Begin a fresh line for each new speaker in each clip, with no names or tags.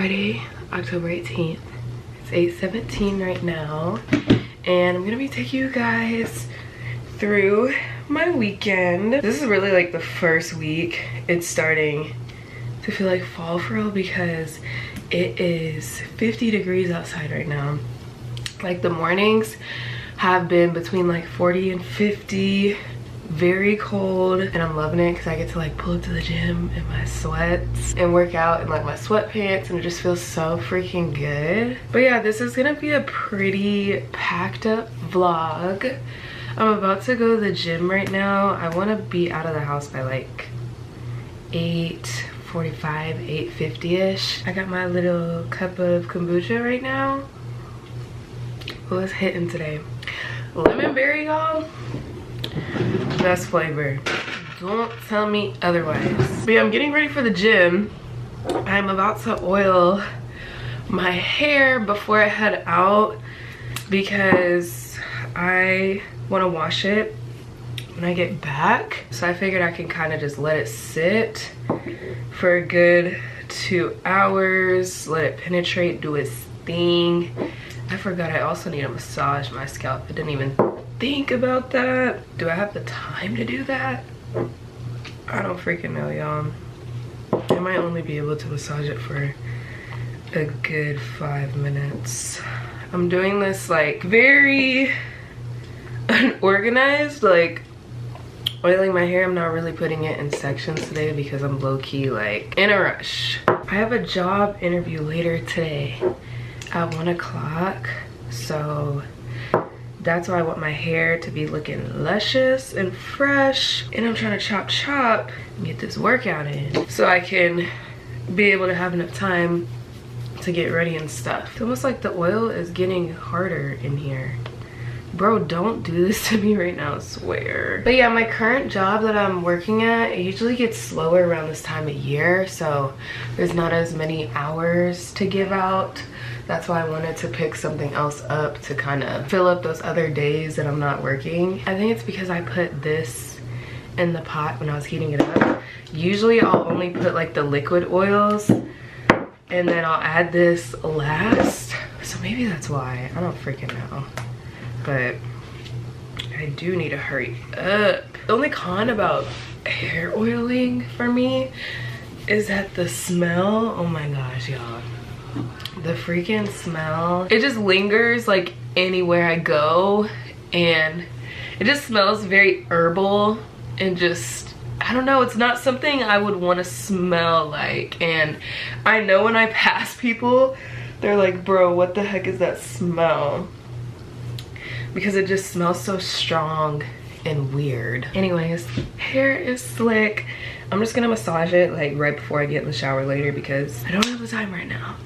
Friday, October 18th. It's 8:17 right now, and I'm gonna be taking you guys through my weekend. This is really like the first week it's starting to feel like fall for real because it is 50 degrees outside right now. Like the mornings have been between like 40 and 50, very cold, and I'm loving it because I get to like pull up to the gym in my sweats and work out in like my sweatpants, and it just feels so freaking good. But yeah, this is gonna be a pretty packed up vlog. I'm about to go to the gym right now. I want to be out of the house by like 8:45, 8:50ish. I got my little cup of kombucha right now. What's hitting today? Lemon berry, y'all. Best flavor. Don't tell me otherwise. But yeah, I'm getting ready for the gym. I'm about to oil my hair before I head out because I want to wash it when I get back. So I figured I can kind of just let it sit for a good 2 hours, let it penetrate, do its thing. I forgot I also need to massage my scalp. I didn't even think about that. Do I have the time to do that? I don't freaking know, y'all. I might only be able to massage it for a good 5 minutes. I'm doing this like very unorganized, like oiling my hair. I'm not really putting it in sections today because I'm low-key like in a rush. I have a job interview later today at 1 o'clock, so that's why I want my hair to be looking luscious and fresh, and I'm trying to chop and get this workout in so I can be able to have enough time to get ready and stuff. It's almost like the oil is getting harder in here. Bro, don't do this to me right now, I swear. But yeah, my current job that I'm working at, it usually gets slower around this time of year, so there's not as many hours to give out. That's why I wanted to pick something else up to kind of fill up those other days that I'm not working. I think it's because I put this in the pot when I was heating it up. Usually I'll only put like the liquid oils and then I'll add this last. So maybe that's why, I don't freaking know. But I do need to hurry up. The only con about hair oiling for me is that the smell, oh my gosh, y'all. The freaking smell, it just lingers like anywhere I go, and it just smells very herbal and just, I don't know, it's not something I would want to smell like. And I know when I pass people, they're like, bro, what the heck is that smell? Because it just smells so strong and weird. Anyways, hair is slick. I'm just gonna massage it like right before I get in the shower later because I don't have the time right now.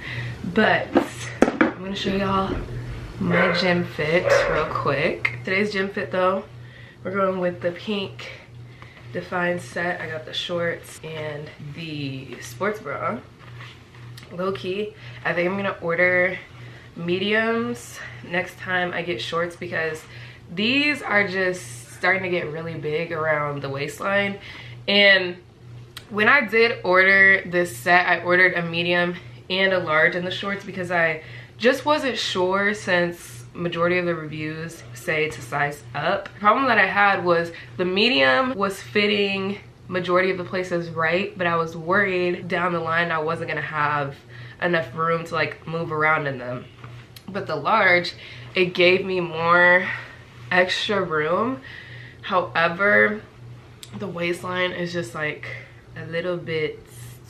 But I'm gonna show y'all my gym fit real quick. Today's gym fit though, we're going with the pink defined set. I got the shorts and the sports bra. Low key, I think I'm gonna order mediums next time I get shorts because these are just starting to get really big around the waistline. And when I did order this set, I ordered a medium and a large in the shorts because I just wasn't sure, since majority of the reviews say to size up. The problem that I had was the medium was fitting majority of the places right, but I was worried down the line I wasn't gonna have enough room to like move around in them. But the large, it gave me more extra room. However, the waistline is just like a little bit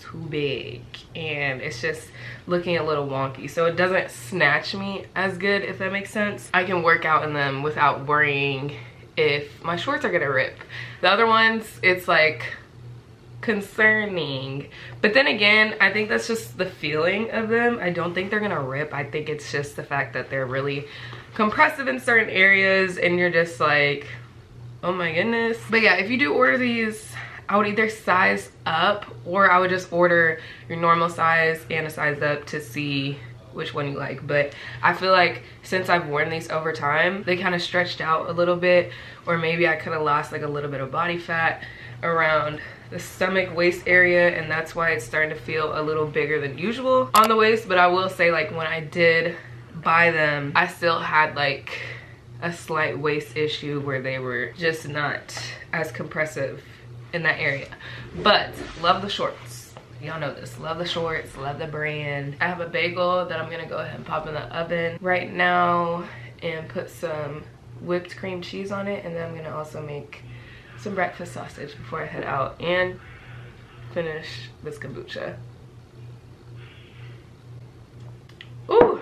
too big and it's just looking a little wonky, so it doesn't snatch me as good, if that makes sense. I can work out in them without worrying if my shorts are gonna rip. The other ones, it's like concerning, but then again, I think that's just the feeling of them. I don't think they're gonna rip. I think it's just the fact that they're really compressive in certain areas and you're just like, oh my goodness. But yeah, if you do order these, I would either size up or I would just order your normal size and a size up to see which one you like, but I feel like since I've worn these over time, they kind of stretched out a little bit, or maybe I could have lost like a little bit of body fat around the stomach waist area, and that's why it's starting to feel a little bigger than usual on the waist. But I will say, like, when I did buy them, I still had like a slight waist issue where they were just not as compressive in that area. But love the shorts, y'all know this. Love the shorts, love the brand. I have a bagel that I'm gonna go ahead and pop in the oven right now and put some whipped cream cheese on it, and then I'm gonna also make some breakfast sausage before I head out and finish this kombucha. Ooh.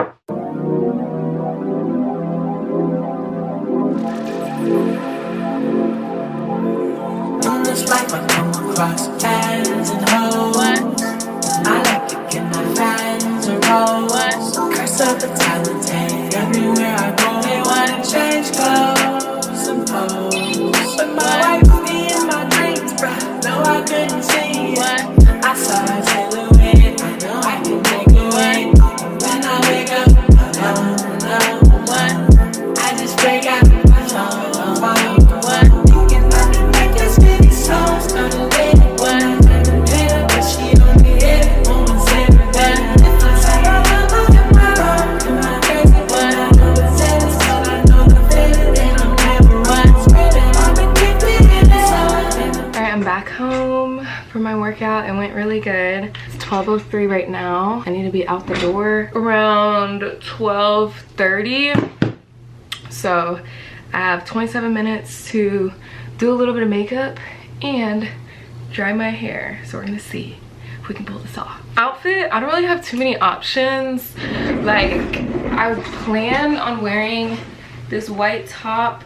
In this life I come across fans and hoes. I like to get my fans and rolls. Curse of the talented, everywhere I go they wanna change clothes and pose. But my wife be in my dreams, bruh, no I couldn't see it. I saw a silhouette, I know I can make a way. When I wake up, alone, I just break out my phone. Thinking I can make this many songs go to bed. I never did it, but she only hit it once every day. If I say I love her, am I wrong? Am I crazy? But I know it's endless, but I know the feeling, and I'm never right. Spreading all the gifted in the sun.
Alright, I'm back home for my workout. It went really good. It's 12:03 right now. I need to be out the door around 12:30. So I have 27 minutes to do a little bit of makeup and dry my hair. So we're gonna see if we can pull this off. Outfit, I don't really have too many options. Like, I plan on wearing this white top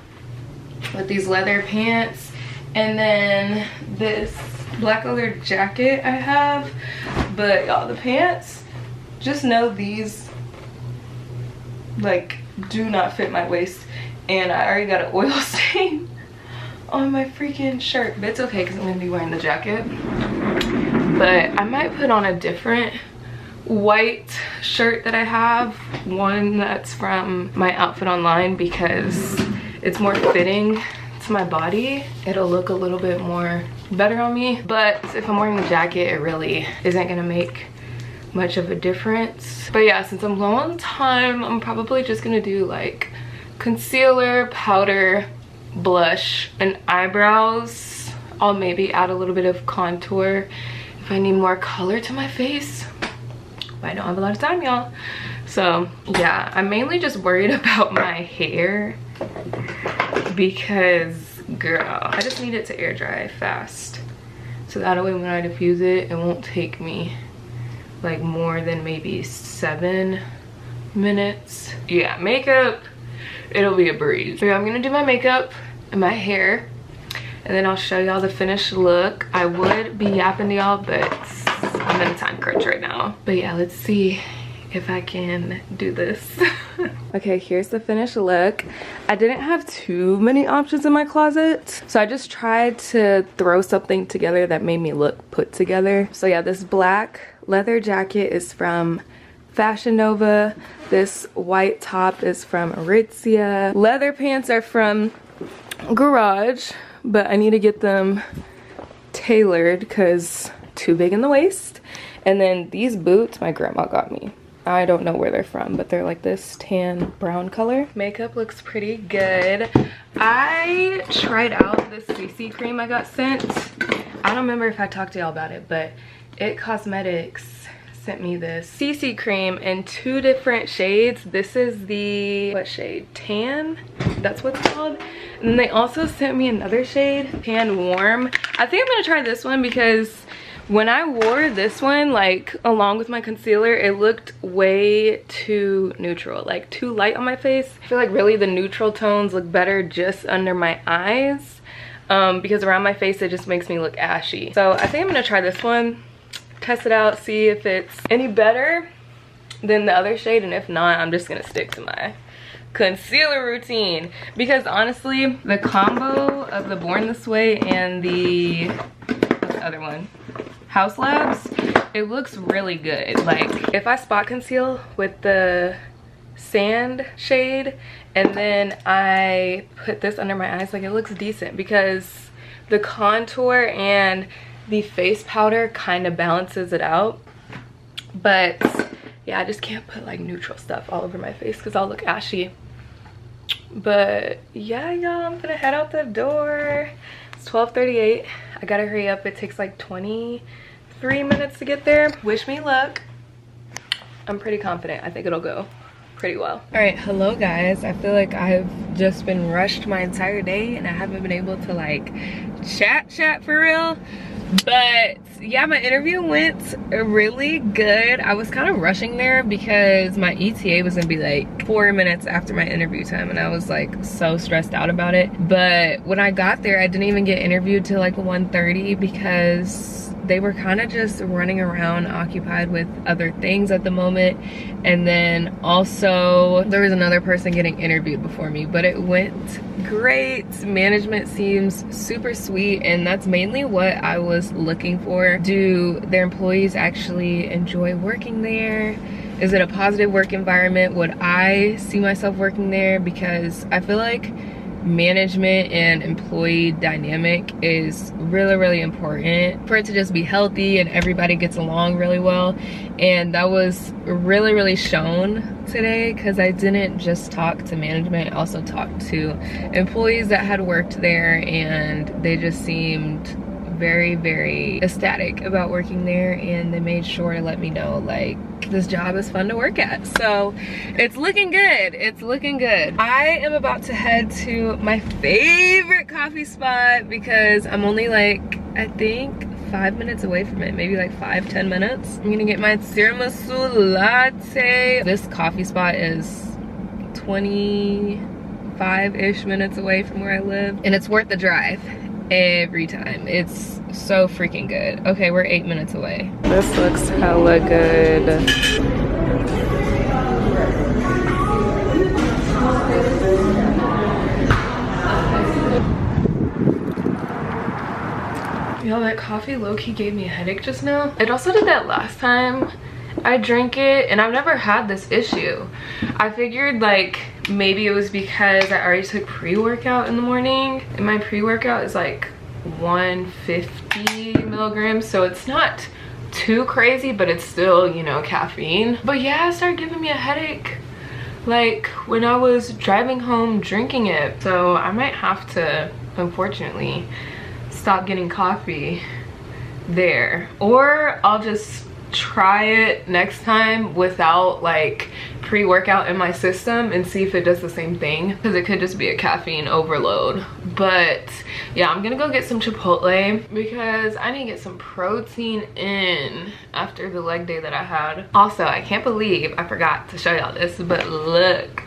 with these leather pants and then this black leather jacket I have. But y'all, the pants, just know these like do not fit my waist, and I already got an oil stain on my freaking shirt, but it's okay because I'm gonna be wearing the jacket. But I might put on a different white shirt that I have, one that's from my outfit online, because it's more fitting to my body. It'll look a little bit more better on me. But if I'm wearing the jacket, it really isn't gonna make much of a difference. But yeah, since I'm low on time, I'm probably just gonna do like concealer, powder, blush, and eyebrows. I'll maybe add a little bit of contour if I need more color to my face, but I don't have a lot of time, y'all. So yeah, I'm mainly just worried about my hair because, girl, I just need it to air dry fast, so that way when I diffuse it, it won't take me like more than maybe 7 minutes. Yeah, makeup, it'll be a breeze. So yeah, I'm gonna do my makeup and my hair, and then I'll show y'all the finished look. I would be yapping to y'all, but I'm in a time crunch right now. But yeah, let's see if I can do this. Okay, here's the finished look. I didn't have too many options in my closet, so I just tried to throw something together that made me look put together. So yeah, this black leather jacket is from Fashion Nova. This white top is from Aritzia. Leather pants are from Garage, but I need to get them tailored because too big in the waist. And then these boots my grandma got me. I don't know where they're from, but they're like this tan brown color. Makeup looks pretty good. I tried out this CC cream I got sent. I don't remember if I talked to y'all about it, but It Cosmetics sent me this CC cream in 2 different shades. This is the, what shade? Tan? That's what it's called. And then they also sent me another shade, Tan Warm. I think I'm gonna try this one because when I wore this one, like along with my concealer, it looked way too neutral, like too light on my face. I feel like really the neutral tones look better just under my eyes, because around my face it just makes me look ashy. So I think I'm gonna try this one, test it out, see if it's any better than the other shade, and if not, I'm just gonna stick to my concealer routine. Because honestly, the combo of the Born This Way and the, what's the other one? House Labs, It looks really good. Like if I spot conceal with the sand shade and then I put this under my eyes, like it looks decent because the contour and the face powder kind of balances it out. But yeah, I just can't put like neutral stuff all over my face because I'll look ashy. But yeah, y'all, I'm gonna head out the door. It's 12:38. I gotta hurry up. It takes like 23 minutes to get there. Wish me luck. I'm pretty confident. I think it'll go pretty well. All right, hello guys. I feel like I've just been rushed my entire day and I haven't been able to like chat for real. But yeah, my interview went really good. I was kind of rushing there because my ETA was gonna be like 4 minutes after my interview time and I was like so stressed out about it. But when I got there, I didn't even get interviewed till like 1:30 because they were kind of just running around occupied with other things at the moment. And then also there was another person getting interviewed before me, but it went great. Management seems super sweet and that's mainly what I was looking for. Do their employees actually enjoy working there? Is it a positive work environment? Would I see myself working there? Because I feel like management and employee dynamic is really important for it to just be healthy and everybody gets along really well. And that was really shown today because I didn't just talk to management, I also talked to employees that had worked there and they just seemed very ecstatic about working there, and they made sure to let me know like this job is fun to work at. So it's looking good. It's looking good. I am about to head to my favorite coffee spot because I'm only like, I think 5 minutes away from it, maybe like 5-10 minutes. I'm gonna get my tiramisu latte. This coffee spot is 25-ish minutes away from where I live and it's worth the drive every time. It's so freaking good. Okay, we're 8 minutes away. This looks hella good. Yo, that coffee low-key gave me a headache just now. It also did that last time I drank it and I've never had this issue. I figured like maybe it was because I already took pre-workout in the morning and my pre-workout is like 150 milligrams, so it's not too crazy, but it's still, you know, caffeine. But yeah, it started giving me a headache like when I was driving home drinking it, so I might have to unfortunately stop getting coffee there, or I'll just try it next time without like pre-workout in my system and see if it does the same thing, because it could just be a caffeine overload. But yeah, I'm gonna go get some Chipotle because I need to get some protein in after the leg day that I had. Also, I can't believe I forgot to show y'all this, but look.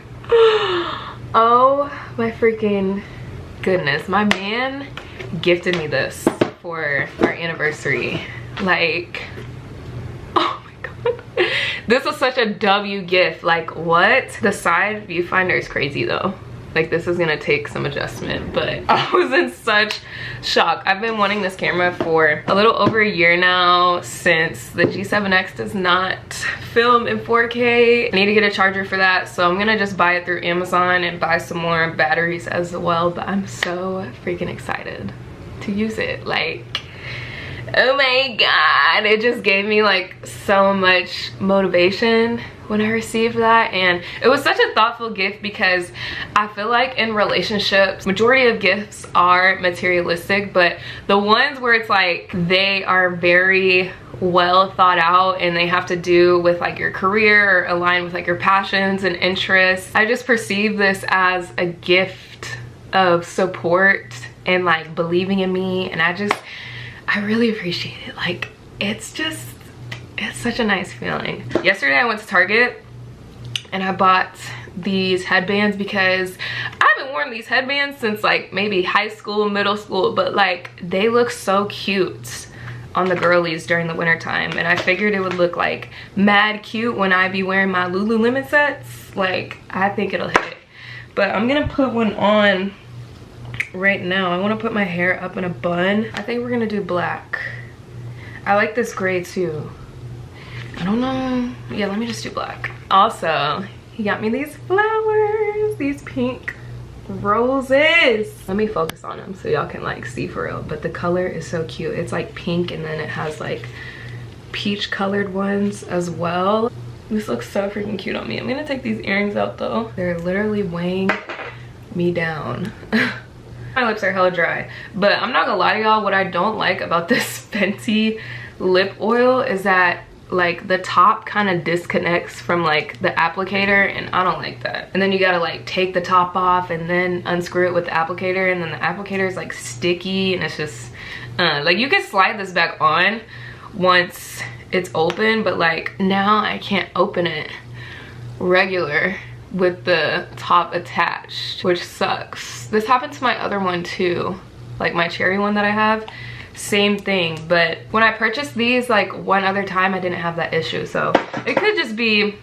Oh my freaking goodness, my man gifted me this for our anniversary. Like, oh my god, this was such a W gift. Like, what? The side viewfinder is crazy though. Like, this is gonna take some adjustment, but I was in such shock. I've been wanting this camera for a little over a year now, since the G7X does not film in 4K. I need to get a charger for that, so I'm gonna just buy it through Amazon and buy some more batteries as well. But I'm so freaking excited to use it. Like, oh my god, it just gave me like so much motivation when I received that. And it was such a thoughtful gift because I feel like in relationships, majority of gifts are materialistic, but the ones where it's like they are very well thought out and they have to do with like your career or align with like your passions and interests, I just perceive this as a gift of support and like believing in me, and I really appreciate it. Like, it's such a nice feeling. Yesterday I went to Target and I bought these headbands because I haven't worn these headbands since like maybe high school, middle school, but like they look so cute on the girlies during the winter time, and I figured it would look like mad cute when I be wearing my Lululemon sets. Like, I think it'll hit. But I'm gonna put one on right now. I want to put my hair up in a bun. I think we're gonna do black. I like this gray too. I don't know. Yeah, let me just do black. Also, he got me these flowers, these pink roses. Let me focus on them so y'all can like see for real. But the color is so cute. It's like pink and then it has like peach colored ones as well. This looks so freaking cute on me. I'm gonna take these earrings out though. They're literally weighing me down. My lips are hella dry, but I'm not gonna lie to y'all, what I don't like about this Fenty lip oil is that like the top kind of disconnects from like the applicator, and I don't like that. And then you gotta like take the top off and then unscrew it with the applicator, and then the applicator is like sticky, and it's just like you can slide this back on once it's open, but like now I can't open it regular with the top attached, which sucks. This happened to my other one too, like my cherry one that I have. Same thing, but when I purchased these like one other time I didn't have that issue, so it could just be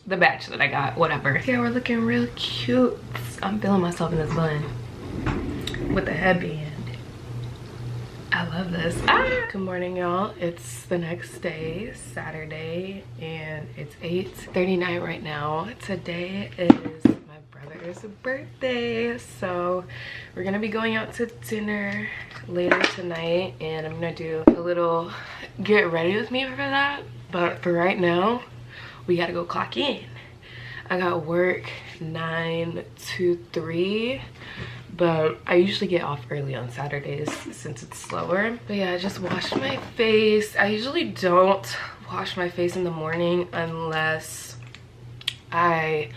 the batch that I got, whatever. Yeah, we're looking real cute. I'm feeling myself in this bun with the headband. I love this. Good morning, y'all. It's the next day, Saturday, and it's 8:39 right now. Today is my brother's birthday, so we're gonna be going out to dinner later tonight, and I'm gonna do a little get ready with me for that. But for right now, we gotta go clock in. I got work 9 to 3, but I usually get off early on Saturdays since it's slower. But yeah, I just washed my face. I usually don't wash my face in the morning unless I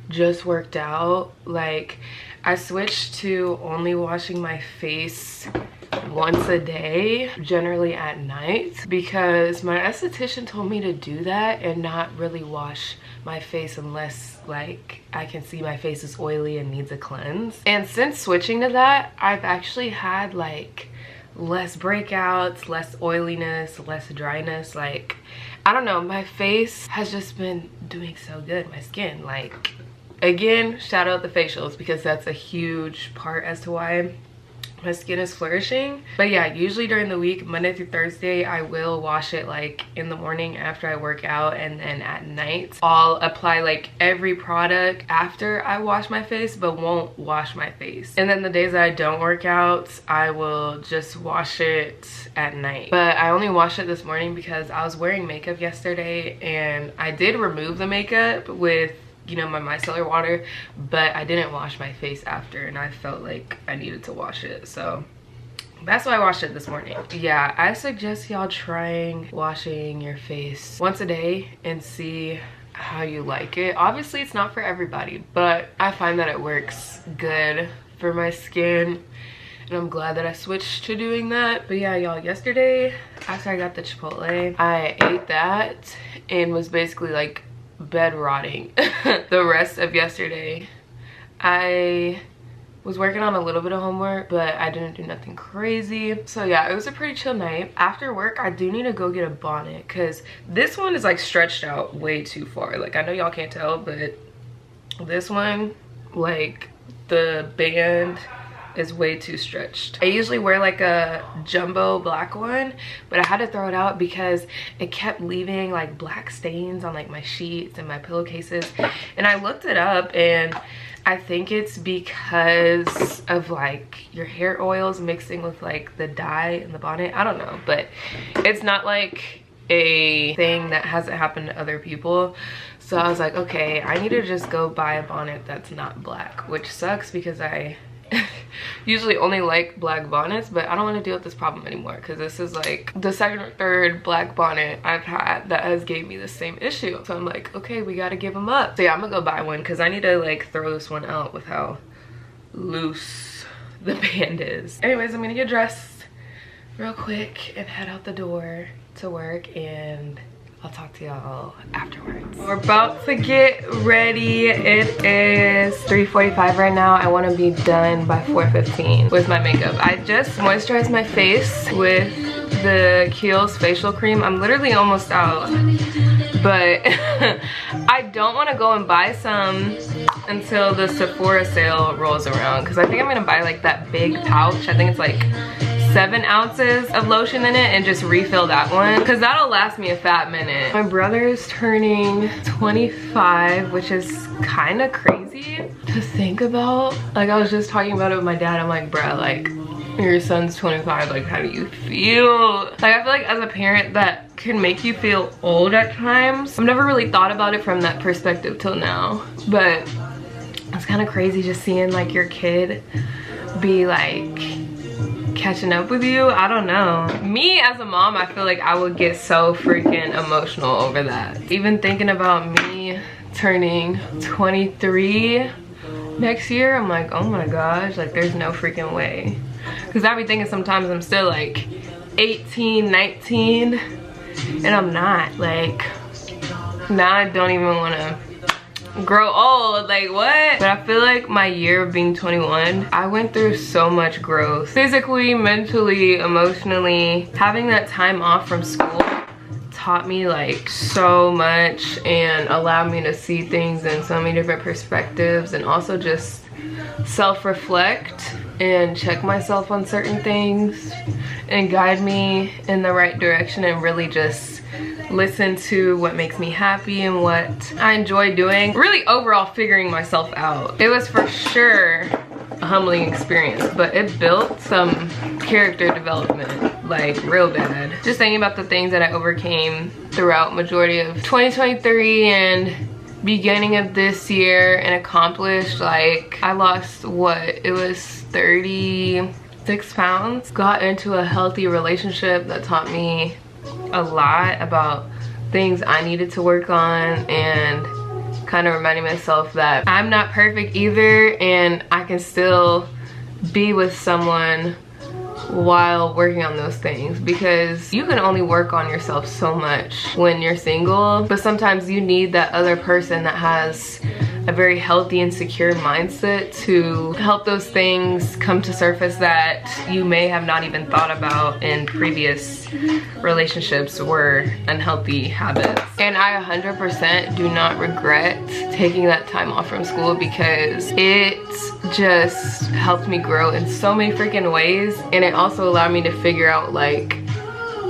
just worked out. Like, I switched to only washing my face once a day, generally at night, because my esthetician told me to do that and not really wash my face unless like I can see my face is oily and needs a cleanse. And since switching to that, I've actually had like less breakouts, less oiliness, less dryness. Like, I don't know, my face has just been doing so good. My skin, like, again, shout out the facials because that's a huge part as to why my skin is flourishing. But yeah, usually during the week, Monday through Thursday, I will wash it like in the morning after I work out, and then at night I'll apply like every product after I wash my face but won't wash my face. And then the days that I don't work out, I will just wash it at night. But I only washed it this morning because I was wearing makeup yesterday, and I did remove the makeup with, you know, my micellar water, but I didn't wash my face after, and I felt like I needed to wash it, so that's why I washed it this morning. Yeah, I suggest y'all trying washing your face once a day and see how you like it. Obviously it's not for everybody, but I find that it works good for my skin, and I'm glad that I switched to doing that. But yeah, y'all, yesterday after I got the Chipotle, I ate that and was basically like bed rotting the rest of yesterday. I was working on a little bit of homework, but I didn't do nothing crazy. So yeah, it was a pretty chill night. After work, I do need to go get a bonnet because this one is like stretched out way too far. Like, I know y'all can't tell, but this one, like, the band is way too stretched. I usually wear like a jumbo black one, but I had to throw it out because it kept leaving like black stains on like my sheets and my pillowcases. And I looked it up, and I think it's because of like your hair oils mixing with like the dye in the bonnet. I don't know, but it's not like a thing that hasn't happened to other people. So I was like, okay, I need to just go buy a bonnet that's not black, which sucks because I usually only like black bonnets, but I don't want to deal with this problem anymore because this is like the second or third black bonnet I've had that has gave me the same issue. So I'm like, okay, we gotta give them up. So yeah, I'm gonna go buy one because I need to like throw this one out with how loose the band is. Anyways, I'm gonna get dressed real quick and head out the door to work, and I'll talk to y'all afterwards. We're about to get ready. It is 3:45 right now. I want to be done by 4:15 with my makeup. I just moisturized my face with the Kiehl's facial cream. I'm literally almost out, but I don't want to go and buy some until the Sephora sale rolls around because I think I'm gonna buy like that big pouch. I think it's like 7 ounces of lotion in it and just refill that one, because that'll last me a fat minute. My brother is turning 25, which is kind of crazy to think about. Like, I was just talking about it with my dad. I'm like, bruh, like, your son's 25, like, how do you feel? Like, I feel like as a parent that can make you feel old at times. I've never really thought about it from that perspective till now, but it's kind of crazy just seeing like your kid be like catching up with you. I don't know. Me as a mom, I feel like I would get so freaking emotional over that. Even thinking about me turning 23 next year, I'm like, oh my gosh, like there's no freaking way. Because I be thinking sometimes I'm still like 18, 19, and I'm not. Like, now I don't even want to grow old, like what? But I feel like my year of being 21, I went through so much growth. Physically, mentally, emotionally. Having that time off from school taught me like so much and allowed me to see things in so many different perspectives, and also just self-reflect and check myself on certain things and guide me in the right direction, and really just listen to what makes me happy and what I enjoy doing. Really overall figuring myself out. It was for sure a humbling experience, but it built some character development, like real bad. Just thinking about the things that I overcame throughout majority of 2023 and beginning of this year and accomplished. Like, I lost what, it was 36 pounds. Got into a healthy relationship that taught me a lot about things I needed to work on, and kind of reminding myself that I'm not perfect either, and I can still be with someone while working on those things, because you can only work on yourself so much when you're single, but sometimes you need that other person that has a very healthy and secure mindset to help those things come to surface that you may have not even thought about in previous relationships were unhealthy habits. And I 100% do not regret taking that time off from school, because it just helped me grow in so many freaking ways, and it also allowed me to figure out like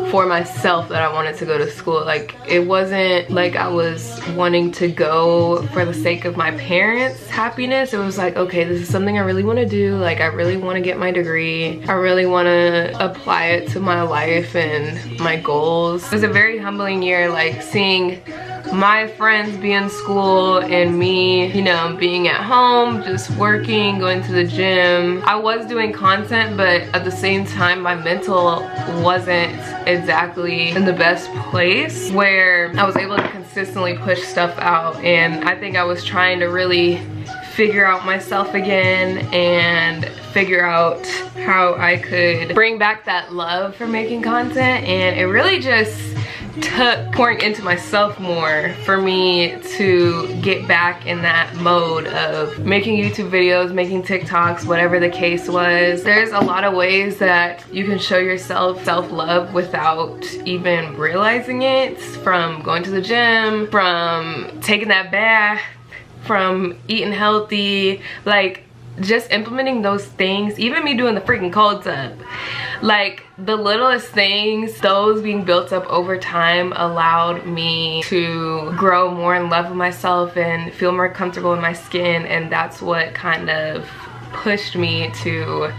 for myself that I wanted to go to school. Like, it wasn't like I was wanting to go for the sake of my parents' happiness. It was like, okay, this is something I really want to do. Like, I really want to get my degree. I really want to apply it to my life and my goals. It was a very humbling year, like seeing my friends be in school and me, you know, being at home, just working, going to the gym. I was doing content, but at the same time, my mental wasn't exactly in the best place where I was able to consistently push stuff out. And I think I was trying to really figure out myself again and figure out how I could bring back that love for making content. And it really just took pouring into myself more for me to get back in that mode of making YouTube videos, making TikToks, whatever the case was. There's a lot of ways that you can show yourself self-love without even realizing it, from going to the gym, from taking that bath, from eating healthy, like just implementing those things. Even me doing the freaking cold tub, like the littlest things, those being built up over time allowed me to grow more in love with myself and feel more comfortable in my skin. And that's what kind of pushed me to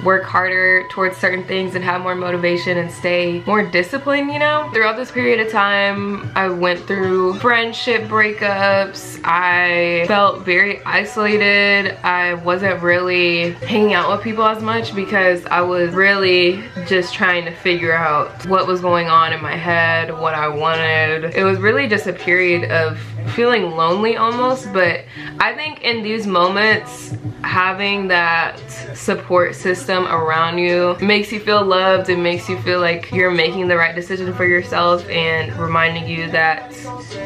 work harder towards certain things and have more motivation and stay more disciplined, you know? Throughout this period of time, I went through friendship breakups. I felt very isolated. I wasn't really hanging out with people as much because I was really just trying to figure out what was going on in my head, what I wanted. It was really just a period of feeling lonely almost, but I think in these moments, having that support system around you makes you feel loved. It makes you feel like you're making the right decision for yourself, and reminding you that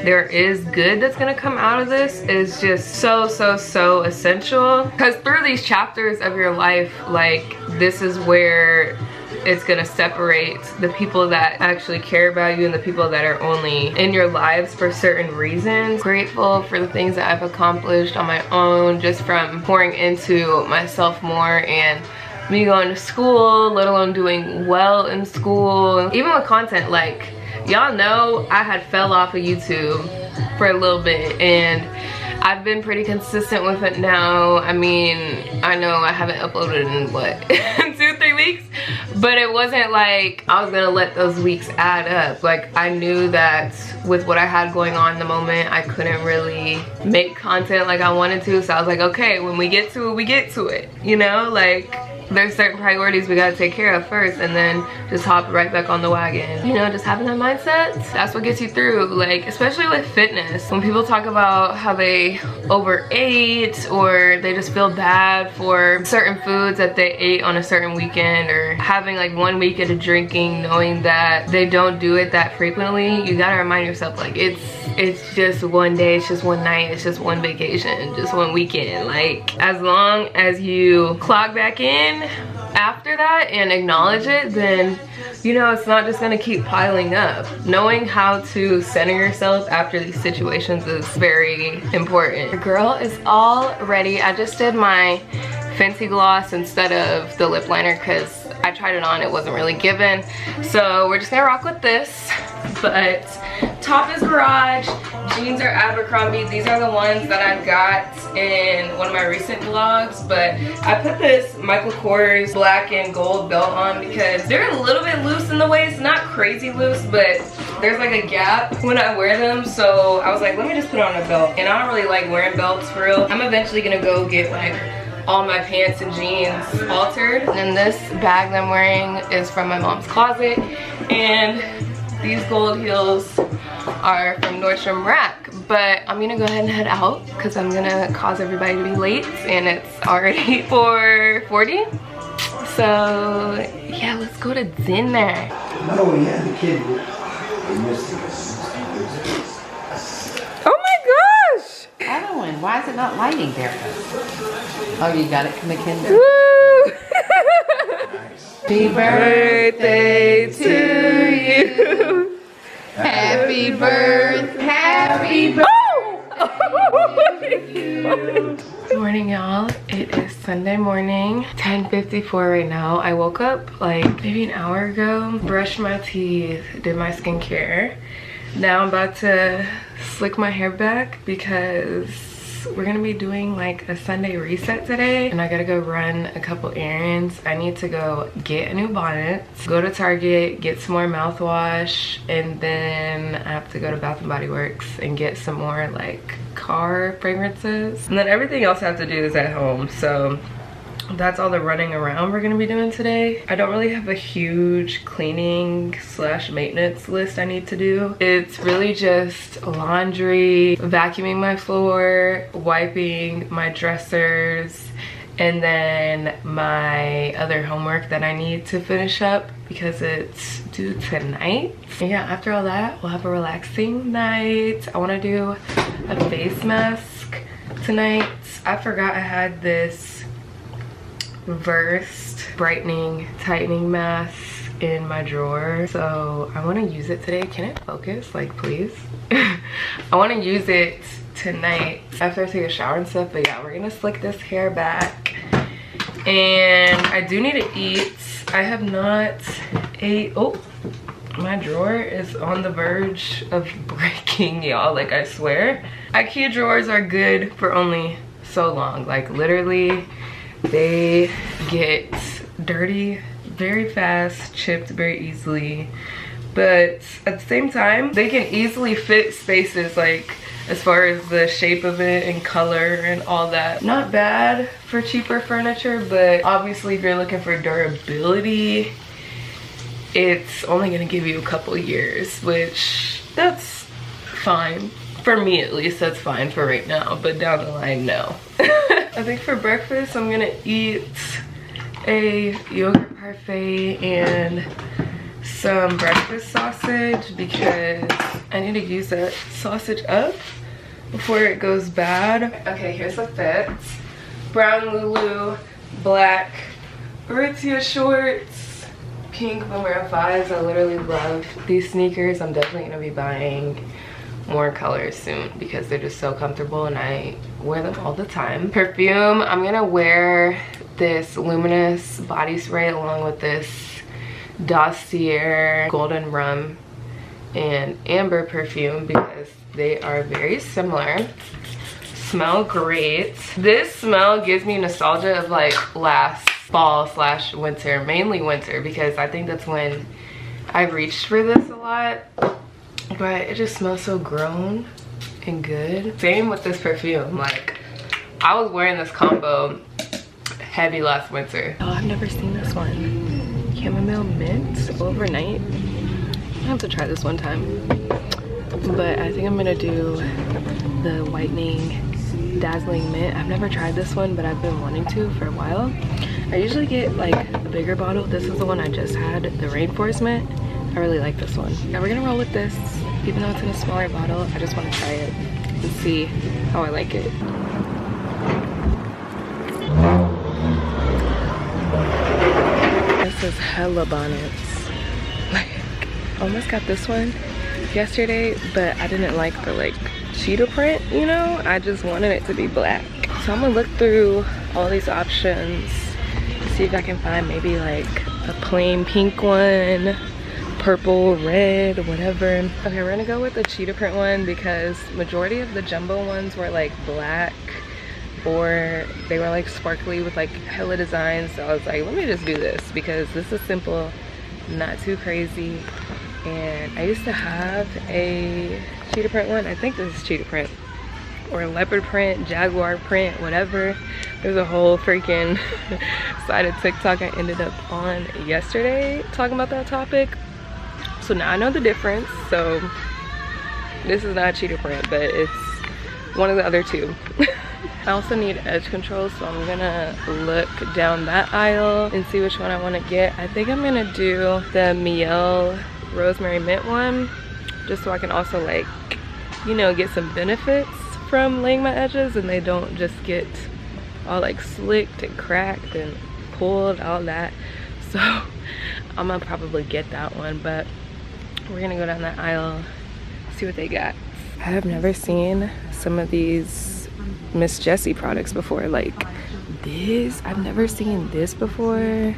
there is good that's gonna come out of this is just so essential. Because through these chapters of your life, like, this is where it's gonna separate the people that actually care about you and the people that are only in your lives for certain reasons. Grateful for the things that I've accomplished on my own, just from pouring into myself more and me going to school, let alone doing well in school. Even with content, like, y'all know I had fell off of YouTube for a little bit, and I've been pretty consistent with it now. I mean, I know I haven't uploaded in what, 2-3 weeks, but it wasn't like I was gonna let those weeks add up. Like, I knew that with what I had going on in the moment, I couldn't really make content like I wanted to, so I was like, okay, when we get to it, we get to it, you know? Like, there's certain priorities we gotta take care of first, and then just hop right back on the wagon. You know, just having that mindset, that's what gets you through. Like, especially with fitness, when people talk about how they overate or they just feel bad for certain foods that they ate on a certain weekend, or having like 1 weekend of drinking, knowing that they don't do it that frequently, you gotta remind yourself, like, it's just one day, it's just one night, it's just one vacation, just one weekend. Like, as long as you clock back in after that and acknowledge it, then you know it's not just gonna keep piling up. Knowing how to center yourself after these situations is very important. The girl is all ready. I just did my Fenty gloss instead of the lip liner because I tried it on, it wasn't really given. So we're just gonna rock with this. But top is Garage, jeans are Abercrombie. These are the ones that I got in one of my recent vlogs, but I put this Michael Kors black and gold belt on because they're a little bit loose in the waist, not crazy loose, but there's like a gap when I wear them. So I was like, let me just put on a belt. And I don't really like wearing belts for real. I'm eventually gonna go get like all my pants and jeans altered. And this bag that I'm wearing is from my mom's closet, and these gold heels are from Nordstrom Rack. But I'm gonna go ahead and head out because I'm gonna cause everybody to be late, and it's already 4:40. So yeah, let's go to dinner.
No, he had the kid.
Oh my gosh!
Evelyn, why is it not lighting there? Oh, you got it from the kinder.
Woo!
Happy
Birthday to you.
Happy birthday. Happy birthday.
Good morning, y'all. It is Sunday morning, 10:54 right now. I woke up like maybe an hour ago, brushed my teeth, did my skincare. Now I'm about to slick my hair back because we're gonna be doing like a Sunday reset today, and I gotta go run a couple errands. I need to go get a new bonnet, go to Target, get some more mouthwash, and then I have to go to Bath and Body Works and get some more like car fragrances. And then everything else I have to do is at home, so that's all the running around we're gonna be doing today. I don't really have a huge cleaning slash maintenance list I need to do. It's really just laundry, vacuuming my floor, wiping my dressers, and then my other homework that I need to finish up because it's due tonight. And yeah, after all that, we'll have a relaxing night. I wanna do a face mask tonight. I forgot I had this Versed brightening tightening mask in my drawer, so I want to use it today. Can it focus, like, please? I want to use it tonight after I take a shower and stuff. But yeah, we're gonna slick this hair back, and I do need to eat. I have not ate. Oh, my drawer is on the verge of breaking, y'all. Like, I swear, IKEA drawers are good for only so long. Like, literally, they get dirty very fast, chipped very easily, but at the same time they can easily fit spaces, like as far as the shape of it and color and all that. Not bad for cheaper furniture, but obviously if you're looking for durability, it's only gonna give you a couple years, which that's fine. For me at least, that's fine for right now, but down the line, no. I think for breakfast, I'm gonna eat a yogurt parfait and some breakfast sausage because I need to use that sausage up before it goes bad. Okay, here's the fits. Brown Lulu, black Aritzia shorts, pink Vomero 5s. I literally love these sneakers. I'm definitely gonna be buying more colors soon because they're just so comfortable and I wear them all the time. Perfume, I'm gonna wear this luminous body spray along with this Dossier golden rum and amber perfume because they are very similar. Smell great. This smell gives me nostalgia of like last fall slash winter, mainly winter, because I think that's when I reached for this a lot. But it just smells so grown and good. Same with this perfume. Like, I was wearing this combo heavy last winter. Oh, I've never seen this one. Chamomile mint overnight. I have to try this one time. But I think I'm gonna do the whitening dazzling mint. I've never tried this one, but I've been wanting to for a while. I usually get like a bigger bottle. This is the one I just had, the rainforest mint. I really like this one. Now we're gonna roll with this. Even though it's in a smaller bottle, I just want to try it and see how I like it. This is hella bonnets. Like, almost got this one yesterday, but I didn't like the like cheetah print, you know? I just wanted it to be black. So I'm gonna look through all these options, see if I can find maybe like a plain pink one, purple, red, whatever. Okay, we're gonna go with the cheetah print one because majority of the jumbo ones were like black or they were like sparkly with like hella designs. So I was like, let me just do this because this is simple, not too crazy. And I used to have a cheetah print one. I think this is cheetah print or leopard print, jaguar print, whatever. There's a whole freaking side of TikTok I ended up on yesterday talking about that topic. So now I know the difference. So this is not cheetah print, but it's one of the other two. I also need edge control, so I'm gonna look down that aisle and see which one I want to get. I think I'm gonna do the Miel rosemary mint one, just so I can also like, you know, get some benefits from laying my edges and they don't just get all like slicked and cracked and pulled, all that. So I'm gonna probably get that one, but we're gonna go down that aisle, see what they got. I have never seen some of these Miss Jessie products before, like this. I've never seen this before.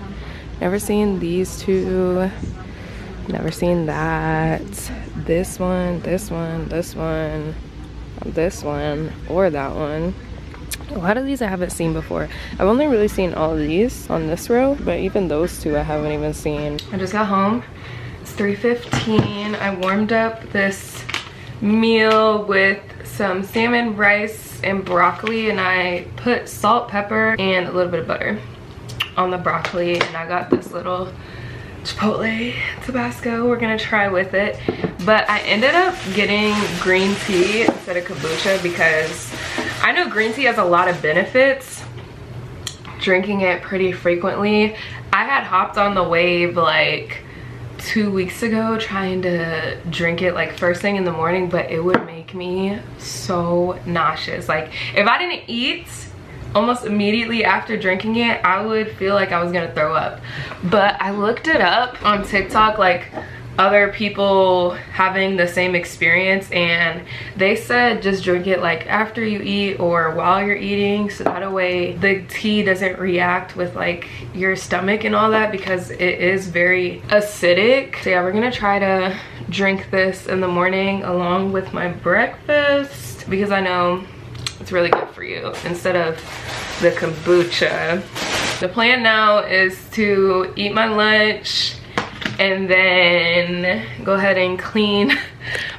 Never seen these two. Never seen that. This one, this one, this one, this one, or that one. A lot of these I haven't seen before. I've only really seen all of these on this row, but even those two I haven't even seen. I just got home. It's 3:15. I warmed up this meal with some salmon, rice, and broccoli, and I put salt, pepper, and a little bit of butter on the broccoli, and I got this little Chipotle Tabasco we're gonna try with it. But I ended up getting green tea instead of kombucha because I know green tea has a lot of benefits, drinking it pretty frequently. I had hopped on the wave like 2 weeks ago trying to drink it like first thing in the morning, but it would make me so nauseous. Like if I didn't eat almost immediately after drinking it, I would feel like I was gonna throw up. But I looked it up on TikTok, like other people having the same experience, and they said just drink it like after you eat or while you're eating, so that way the tea doesn't react with like your stomach and all that, because it is very acidic. So yeah, we're gonna try to drink this in the morning along with my breakfast because I know it's really good for you instead of the kombucha. The plan now is to eat my lunch and then go ahead and clean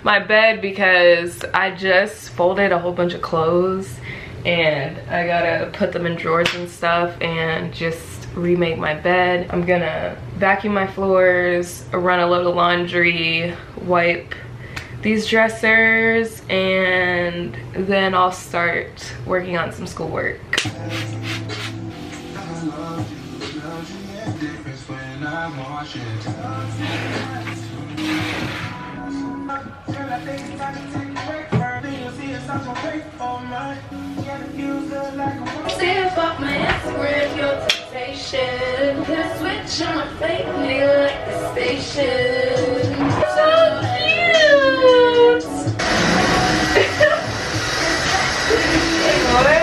my bed because I just folded a whole bunch of clothes and I gotta put them in drawers and stuff and just remake my bed. I'm gonna vacuum my floors, run a load of laundry, wipe these dressers, and then I'll start working on some schoolwork. Say about my Instagram, your temptation. Put a switch on my fake nigga like the station. So cute. Hey, boy.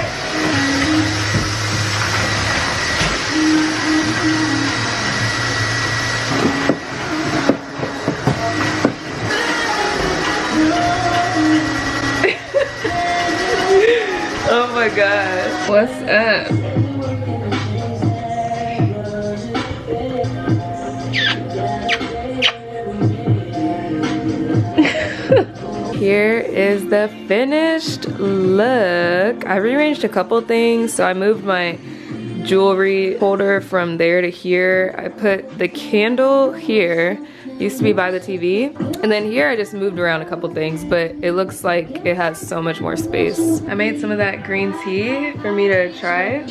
Oh my gosh. What's up? Here is the finished look. I rearranged a couple things. So I moved my jewelry holder from there to here. I put the candle here. Used to be by the TV. And then here I just moved around a couple things, but it looks like it has so much more space. I made some of that green tea for me to try.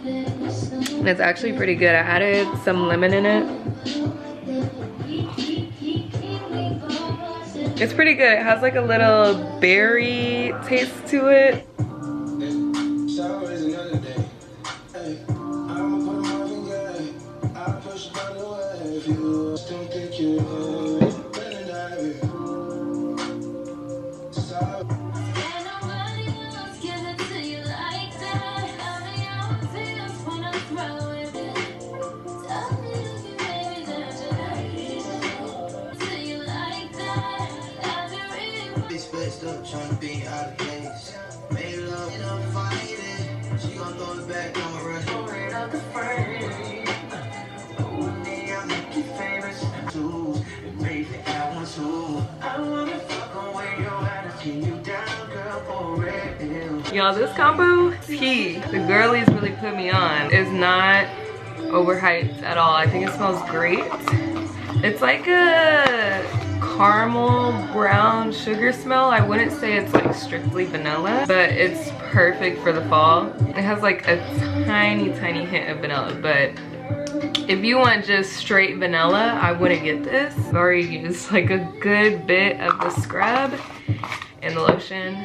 And it's actually pretty good. I added some lemon in it. It's pretty good. It has like a little berry taste to it.
Trying to be out of place. Made love, and I'm fighting. She gon' throw it back, I'ma rush it out the frame. With me, I'll make you famous. Too, and maybe I want to. I wanna fuck away your attitude. You down, girl, for real.
Y'all, this combo is key. The girlies really put me on. It's not overhyped at all. I think it smells great. It's like a caramel brown sugar smell. I wouldn't say it's like strictly vanilla, but it's perfect for the fall. It has like a tiny hint of vanilla, but if you want just straight vanilla, I wouldn't get this. I've already used like a good bit of the scrub and the lotion.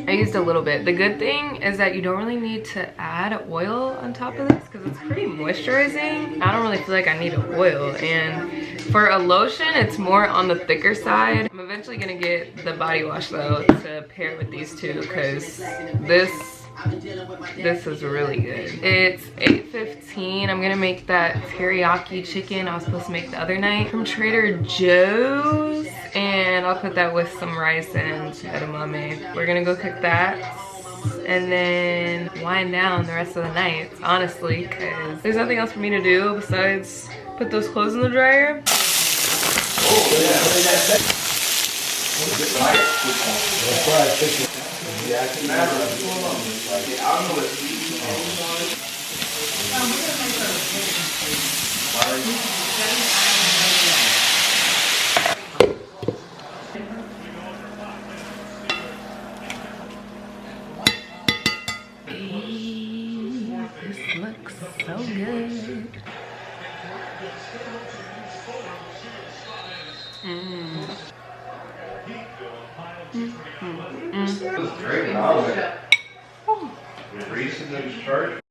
I used a little bit. The good thing is that you don't really need to add oil on top of this because it's pretty moisturizing. I don't really feel like I need an oil. And for a lotion, it's more on the thicker side. I'm eventually gonna get the body wash though to pair with these two because this is really good. It's 8:15. I'm gonna make that teriyaki chicken I was supposed to make the other night from Trader Joe's, and I'll put that with some rice and edamame. We're gonna go cook that and then wind down the rest of the night, honestly, because there's nothing else for me to do besides put those clothes in the dryer. This looks so good.
Reason that was charged.